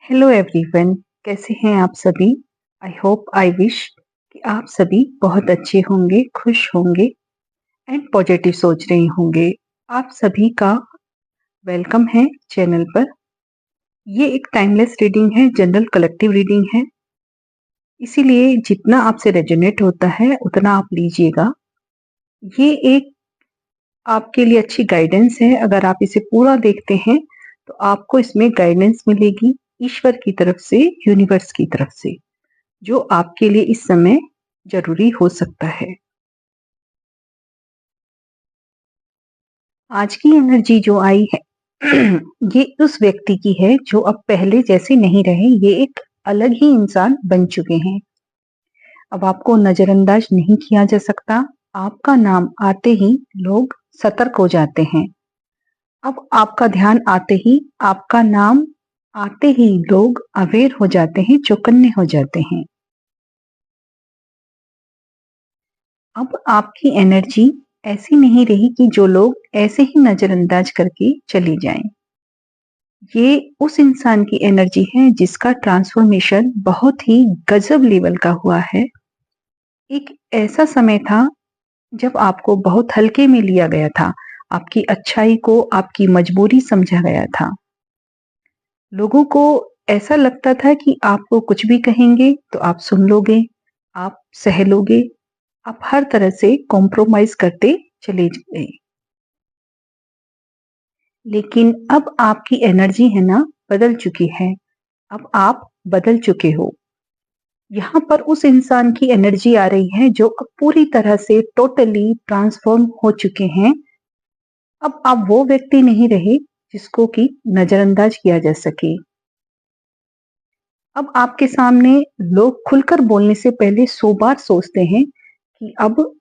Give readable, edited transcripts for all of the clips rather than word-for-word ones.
Hello everyone. कैसे हैं आप सभी? आई होप आई विश कि आप सभी बहुत अच्छे होंगे, खुश होंगे एंड पॉजिटिव सोच रहे होंगे। आप सभी का वेलकम है चैनल पर। ये एक टाइमलेस रीडिंग है, जनरल कलेक्टिव रीडिंग है, इसीलिए जितना आपसे रेजोनेट होता है उतना आप लीजिएगा। ये एक आपके लिए अच्छी गाइडेंस है। अगर आप इसे पूरा देखते हैं तो आपको इसमें गाइडेंस मिलेगी ईश्वर की तरफ से, यूनिवर्स की तरफ से, जो आपके लिए इस समय जरूरी हो सकता है। आज की एनर्जी जो आई है ये उस व्यक्ति की है जो अब पहले जैसे नहीं रहे। ये एक अलग ही इंसान बन चुके हैं। अब आपको नजरअंदाज नहीं किया जा सकता। आपका नाम आते ही लोग सतर्क हो जाते हैं। अब आपका ध्यान आते ही, आपका नाम आते ही लोग अवेयर हो जाते हैं, चौकन्ने हो जाते हैं। अब आपकी एनर्जी ऐसी नहीं रही कि जो लोग ऐसे ही नजरअंदाज करके चली जाएं। ये उस इंसान की एनर्जी है जिसका ट्रांसफॉर्मेशन बहुत ही गजब लेवल का हुआ है। एक ऐसा समय था जब आपको बहुत हल्के में लिया गया था। आपकी अच्छाई को आपकी मजबूरी समझा गया था। लोगों को ऐसा लगता था कि आपको कुछ भी कहेंगे तो आप सुन लोगे, आप सह लोगे, आप हर तरह से कॉम्प्रोमाइज करते चले गए। लेकिन अब आपकी एनर्जी है ना, बदल चुकी है। अब आप बदल चुके हो। यहाँ पर उस इंसान की एनर्जी आ रही है जो अब पूरी तरह से टोटली ट्रांसफॉर्म हो चुके हैं। अब आप वो व्यक्ति नहीं रहे जिसको कि नजरअंदाज किया जा सके। अब आपके सामने लोग खुलकर बोलने से पहले 100 बार सोचते हैं कि अब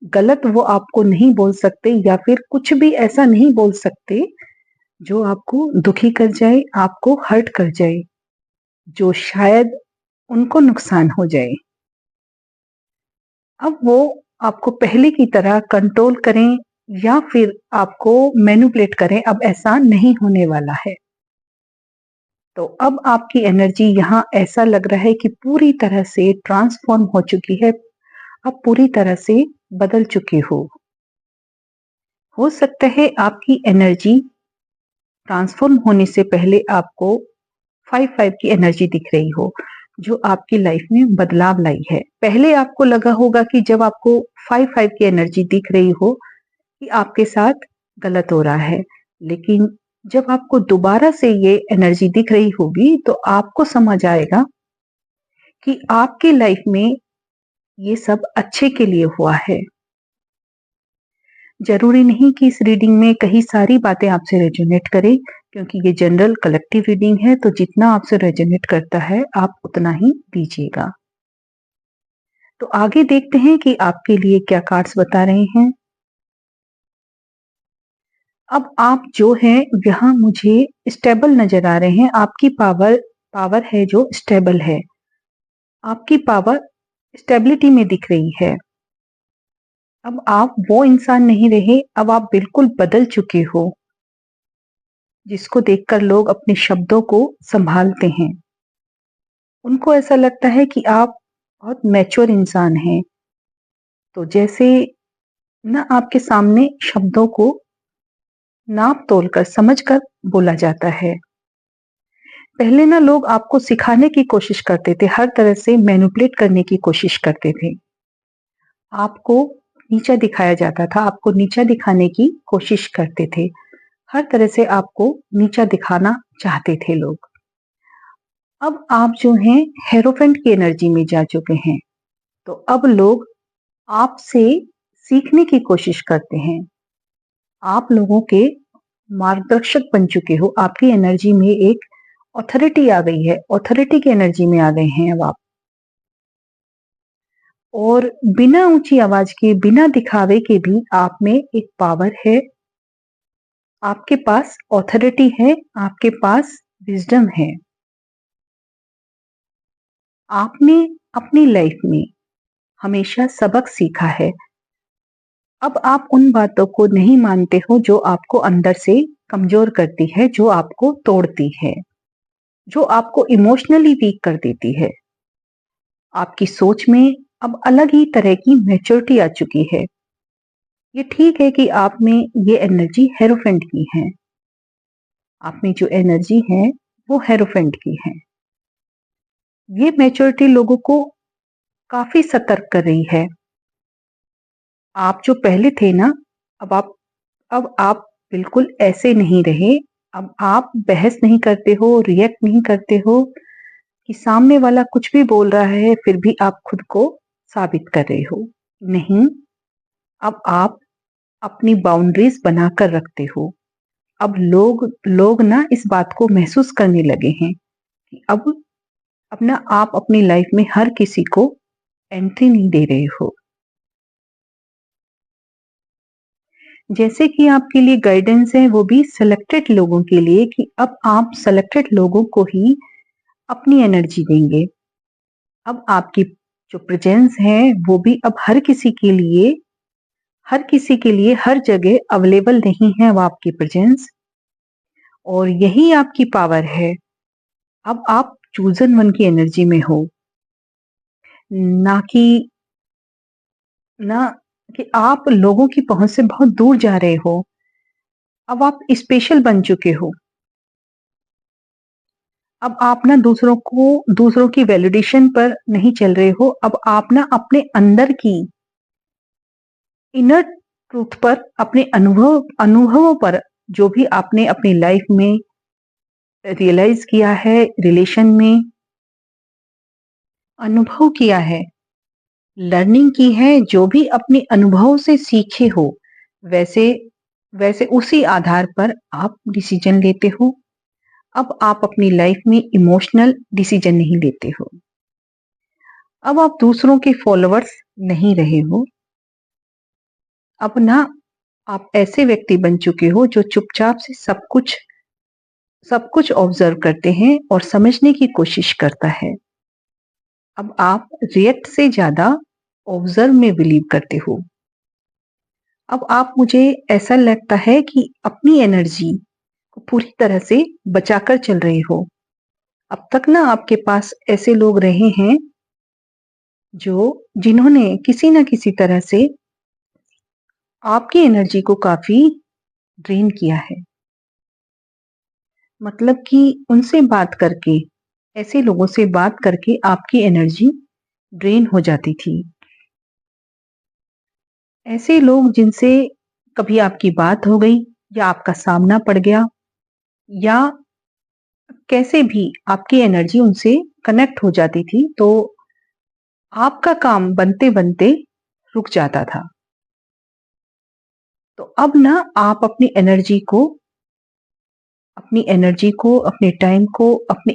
गलत वो आपको नहीं बोल सकते, या फिर कुछ भी ऐसा नहीं बोल सकते जो आपको दुखी कर जाए, आपको हर्ट कर जाए, जो शायद उनको नुकसान हो जाए। अब वो आपको पहले की तरह कंट्रोल करें या फिर आपको मैनिपुलेट करें, अब ऐसा नहीं होने वाला है। तो अब आपकी एनर्जी यहाँ ऐसा लग रहा है कि पूरी तरह से ट्रांसफॉर्म हो चुकी है। अब पूरी तरह से बदल चुके हो सकता है आपकी एनर्जी ट्रांसफॉर्म होने से पहले आपको 5-5 की एनर्जी दिख रही हो, जो आपकी लाइफ में बदलाव लाई है। पहले आपको लगा होगा कि जब आपको 5-5 की एनर्जी दिख रही हो कि आपके साथ गलत हो रहा है। लेकिन जब आपको दोबारा से ये एनर्जी दिख रही होगी तो आपको समझ आएगा कि आपके लाइफ में ये सब अच्छे के लिए हुआ है। जरूरी नहीं कि इस रीडिंग में कई सारी बातें आपसे रेजोनेट करें, क्योंकि ये जनरल कलेक्टिव रीडिंग है। तो जितना आपसे रेजोनेट करता है आप उतना ही दीजिएगा। तो आगे देखते हैं कि आपके लिए क्या कार्ड्स बता रहे हैं। अब आप जो हैं यहाँ मुझे स्टेबल नजर आ रहे हैं। आपकी पावर पावर है जो स्टेबल है। आपकी पावर स्टेबिलिटी में दिख रही है। अब आप वो इंसान नहीं रहे, अब आप बिल्कुल बदल चुके हो, जिसको देखकर लोग अपने शब्दों को संभालते हैं। उनको ऐसा लगता है कि आप बहुत मैच्योर इंसान हैं। तो जैसे ना आपके सामने शब्दों को नाप तोल कर, समझ कर बोला जाता है। पहले ना लोग आपको सिखाने की कोशिश करते थे, हर तरह से मैनिपुलेट करने की कोशिश करते थे। आपको नीचा दिखाया जाता था, आपको नीचा दिखाने की कोशिश करते थे। हर तरह से आपको नीचा दिखाना चाहते थे लोग। अब आप जो हैं हेरोफेंट की एनर्जी में जा चुके हैं। तो अब लोग आपसे सीखने की कोशिश करते हैं। आप लोगों के मार्गदर्शक बन चुके हो। आपकी एनर्जी में एक ऑथोरिटी आ गई है, ऑथोरिटी की एनर्जी में आ गए हैं अब आप। और बिना ऊंची आवाज के, बिना दिखावे के भी आप में एक पावर है। आपके पास ऑथोरिटी है, आपके पास विजडम है। आपने अपनी लाइफ में हमेशा सबक सीखा है। अब आप उन बातों को नहीं मानते हो जो आपको अंदर से कमजोर करती है, जो आपको तोड़ती है। जो आपको इमोशनली वीक कर देती है। आपकी सोच में अब अलग ही तरह की मैच्योरिटी आ चुकी है। ये ठीक है कि आप में ये एनर्जी हेरोफेंट की है। आप में जो एनर्जी है वो हेरोफेंट की है। ये मैच्योरिटी लोगों को काफी सतर्क कर रही है। आप जो पहले थे ना, अब आप बिल्कुल ऐसे नहीं रहे। अब आप बहस नहीं करते हो, रिएक्ट नहीं करते हो कि सामने वाला कुछ भी बोल रहा है फिर भी आप खुद को साबित कर रहे हो। नहीं, अब आप अपनी बाउंड्रीज बनाकर रखते हो। अब लोग लोग ना इस बात को महसूस करने लगे हैं कि अब ना आप अपनी लाइफ में हर किसी को एंट्री नहीं दे रहे हो। जैसे कि आपके लिए गाइडेंस है वो भी सिलेक्टेड लोगों के लिए कि अब आप सिलेक्टेड लोगों को ही अपनी एनर्जी देंगे। अब आपकी जो प्रेजेंस है वो भी अब हर किसी के लिए हर जगह अवेलेबल नहीं है वो आपकी प्रेजेंस। और यही आपकी पावर है। अब आप चूजन वन की एनर्जी में हो, ना कि ना कि आप लोगों की पहुंच से बहुत दूर जा रहे हो। अब आप स्पेशल बन चुके हो। अब आप ना दूसरों की वैलिडेशन पर नहीं चल रहे हो। अब आप ना अपने अंदर की इनर ट्रूथ पर, अपने अनुभवों पर, जो भी आपने अपनी लाइफ में रियलाइज किया है, रिलेशन में अनुभव किया है, लर्निंग की है, जो भी अपने अनुभव से सीखे हो, वैसे वैसे उसी आधार पर आप डिसीजन लेते हो। अब आप अपनी लाइफ में इमोशनल डिसीजन नहीं लेते हो। अब आप दूसरों के फॉलोअर्स नहीं रहे हो। अब ना आप ऐसे व्यक्ति बन चुके हो जो चुपचाप से सब कुछ ऑब्जर्व करते हैं और समझने की कोशिश करता है। अब आप रिएक्ट से ज्यादा ऑब्जर्व में बिलीव करते हो। अब आप, मुझे ऐसा लगता है कि अपनी एनर्जी को पूरी तरह से बचाकर चल रहे हो। अब तक ना आपके पास ऐसे लोग रहे हैं जिन्होंने किसी न किसी तरह से आपकी एनर्जी को काफी ड्रेन किया है। मतलब कि उनसे बात करके, ऐसे लोगों से बात करके आपकी एनर्जी ड्रेन हो जाती थी। ऐसे लोग जिनसे कभी आपकी बात हो गई या आपका सामना पड़ गया, या कैसे भी आपकी एनर्जी उनसे कनेक्ट हो जाती थी, तो आपका काम बनते बनते रुक जाता था। तो अब ना आप अपनी एनर्जी को, अपने टाइम को, अपने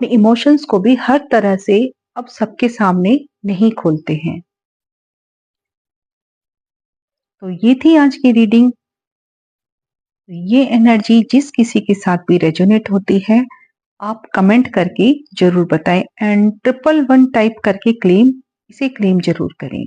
इमोशंस को भी हर तरह से अब सबके सामने नहीं खोलते हैं। तो ये थी आज की रीडिंग। ये एनर्जी जिस किसी के साथ भी रेजोनेट होती है, आप कमेंट करके जरूर बताएं एंड 111 टाइप करके इसे क्लेम जरूर करें।